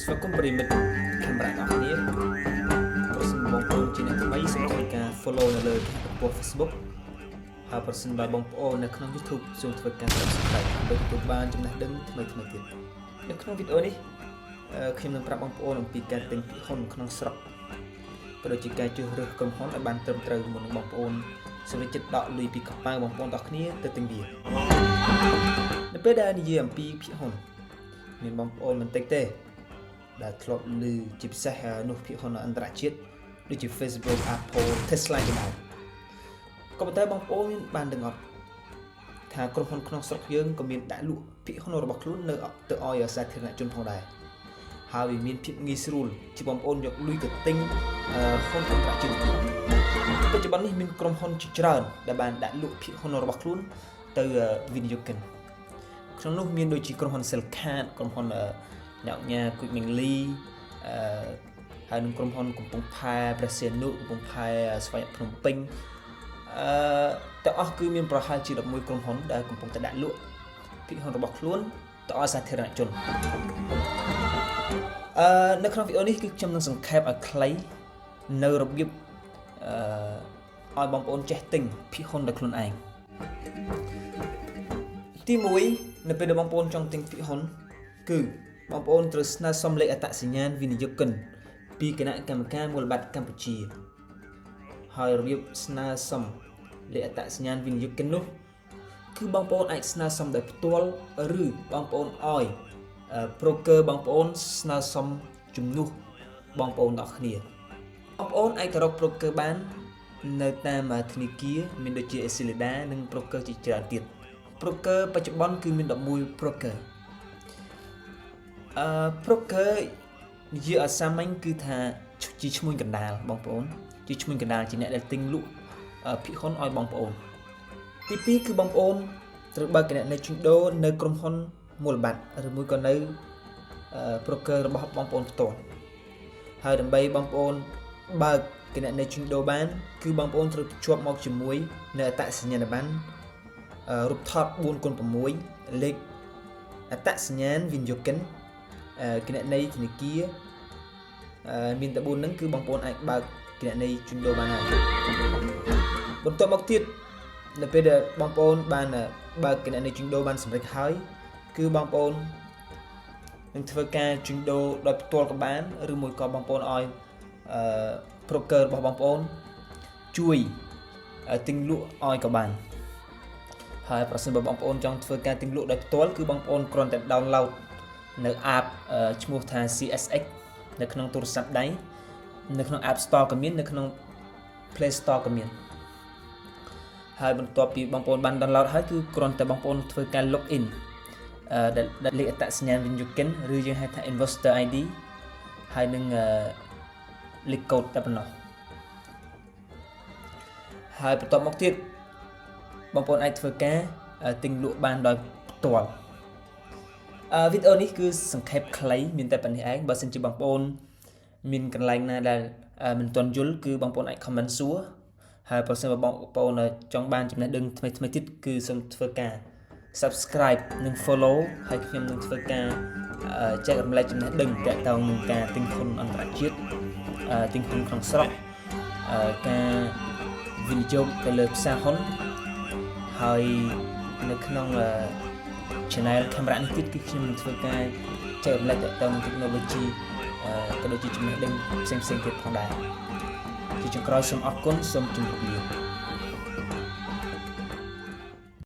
ស្វាគមន៍ប្រិមិត្តកាមេរ៉ារបស់គ្នាប្រសិនបងប្អូនជាអ្នកថ្មីសូមធ្វើការ follow នៅលើទំព័រ Facebook ហើយប្រសិនបើបងប្អូននៅក្នុង YouTube សូមធ្វើការ Subscribe ដើម្បីទទួលបានចំណេះដឹងថ្មីៗទៀតនៅក្នុងវីដេអូនេះខ្ញុំនឹងប្រាប់បងប្អូនអំពីការទិញភាគហ៊ុនក្នុងស្រុកក៏ដូចជាការជ្រើសរើសក្រុមហ៊ុនឲ្យបានត្រឹមត្រូវមុននឹងបងប្អូនសម្រេចចិត្តដកលុយពីកប៉ាល់បងប្អូនទាំងគ្នាទៅទិញវានៅពេលដែលនិយាយអំពីភាគហ៊ុនមានបងប្អូនមិនតិចទេដែលធ្លាប់ឮជាពិសេសនោះភាគហ៊ុនអន្តរជាតិដូចជា Facebook Apple Tesla ជាដើមក៏ប៉ុន្តែបងប្អូនបានដឹងអត់ថាក្រុមហ៊ុនក្នុងស្រុកយើងក៏មានដាក់លក់ភាគហ៊ុនរបស់ខ្លួននៅទៅឲ្យសាធារណជនផងដែរហើយវាមានភាពងាយស្រួលជាបងប្អូនយកលុយទៅទិញហ៊ុនអន្តរជាតិបច្ចុប្បន្ននេះមានក្រុមហ៊ុនជាច្រើនដែលបានដាក់លក់ភាគហ៊ុនរបស់ខ្លួនទៅវិនិយោគិនក្នុងនោះមានដូចជាក្រុមហ៊ុន Selcard ក្រុមហ៊ុនញ៉ាក់ញ៉ា Quick Mingli ហើយនឹងក្រុមហ៊ុនកំពង់ផែព្រះសីហនុកំពង់ផែស្វាយភ្នំពេញទាំងអស់គឺមានប្រហែលជា11ក្រុមហ៊ុនដែលកំពុងតែដាក់លក់ភាគហ៊ុនរបស់ខ្លួនទៅឲ្យសាធារណជននៅក្នុងវីដេអូនេះគឺខ្ញុំនឹងសង្ខេបឲ្យខ្លីនៅរបៀបឲ្យបងប្អូនចេះទិញភាគហ៊ុនដោយខ្លួនឯងទី1នៅពេលដែលបងប្អូនចង់ទិញភាគហ៊ុនគឺបងប្អូនត្រូវស្នើសុំលេខអត្តសញ្ញាណវិនិយោគិនពីគណៈកម្មការមូលបត្រកម្ពុជាហើយរបៀបស្នើសុំលេខអត្តសញ្ញាណវិនិយោគិននោះគឺបងប្អូនអាចស្នើសុំដោយផ្ទាល់ឬបងប្អូនឲ្យ broker បងប្អូនស្នើសុំជំនួសបងប្អូនទាំងគ្នាបងប្អូនអាចទៅរក broker បាននៅតាមធនាគារមានដូចជា Excelida និង broker ជាច្រើនទៀត broker បច្ចុប្បន្នគឺមាន11 broker broker និយាយឲ្យសាមញ្ញគឺថាជាឈ្មួញកណ្ដាលបងប្អូនជាឈ្មួញកណ្ដាលជាអ្នកដែលទិញលក់ភាគហ៊ុនឲ្យបងប្អូនទី2គឺបងប្អូនត្រូវបើកគណនីជួញដូរនៅក្រុមហ៊ុនមូលបត្រឬមួយក៏នៅbroker របស់បងប្អូនផ្ទាល់ហើយដើម្បីបងប្អូនបើកគណនីជួញដូរបានគឺបងប្អូនត្រូវភ្ជាប់មកជាមួយនៅអត្តសញ្ញាណប័ណ្ណរូបថត 4x6 លេខអត្តសញ្ញាណវិនិយោគិនគណនីធនាគារមានតែ4ហ្នឹងគឺបងប្អូនអាចបើកគណនីជួញដូរបានហើយបន្ទាប់មកទៀតនៅពេលដែលបងប្អូនបានបើកគណនីជួញដូរបានសម្រេចហើយគឺបងប្អូននឹងធ្វើការជួញដូរដោយផ្ទាល់ក៏បានឬមួយក៏បងប្អូនឲ្យbroker របស់បងប្អូនជួយទិញលក់ឲ្យក៏បានហើយប្រសិនបើបងប្អូនចង់ធ្វើការទិញលក់ដោយផ្ទាល់គឺបងប្អូនគ្រាន់តែ download នៅ app ឈ្មោះថា CSX នៅក្នុងទូរស័ព្ទដៃនៅក្នុង App Store ក៏មាននៅក្នុង Play Store ក៏មានហើយបន្ទាប់ពីបងប្អូនបាន download ហើយគឺគ្រាន់តែបងប្អូនធ្វើការ log in ដែលលេខអត្តសញ្ញាណវិនិយោគិនឬយើងហៅថា Investor ID ហើយនឹងលេខកូដតែប៉ុណ្ណោះហើយបន្ទាប់មកទៀតបងប្អូនអាចធ្វើការទិញលក់បានដោយផ្ទាល់វីដេអូនេះគឺសង្ខេបខ្លីមានតែប៉ុណ្្នេះឯងបើសិនជាបងប្អូនមានកន្លែងណាដែលមិនទាន់យល់គឺបងប្អូនអាច comment សួរហើយប្រសិនបើបងប្អូនចង់បានចំណេះដឹងថ្មីៗទៀតគឺសូមធ្វើការ subscribe និង follow ហើយខ្ញុំនឹងធ្វើការចែករំលែកចំណេះដឹងទាក់ទងនឹងការទិញហ៊ុនអន្តរជាតិទិញហ៊ុនក្នុងស្រុកការវិនិយោគទៅលើផ្សារហ៊ុនហើយនៅក្នុង channel កាមេរ៉ានេះទៀតគឺខ្ញុំនឹងធ្វើការចែករំលែកទាក់ទងនឹង technology ក៏ដូចជាចំណេះដឹងផ្សេងៗទៀតផងដែរជាចុងក្រោយសូមអរគុណសូមជម្រាបលា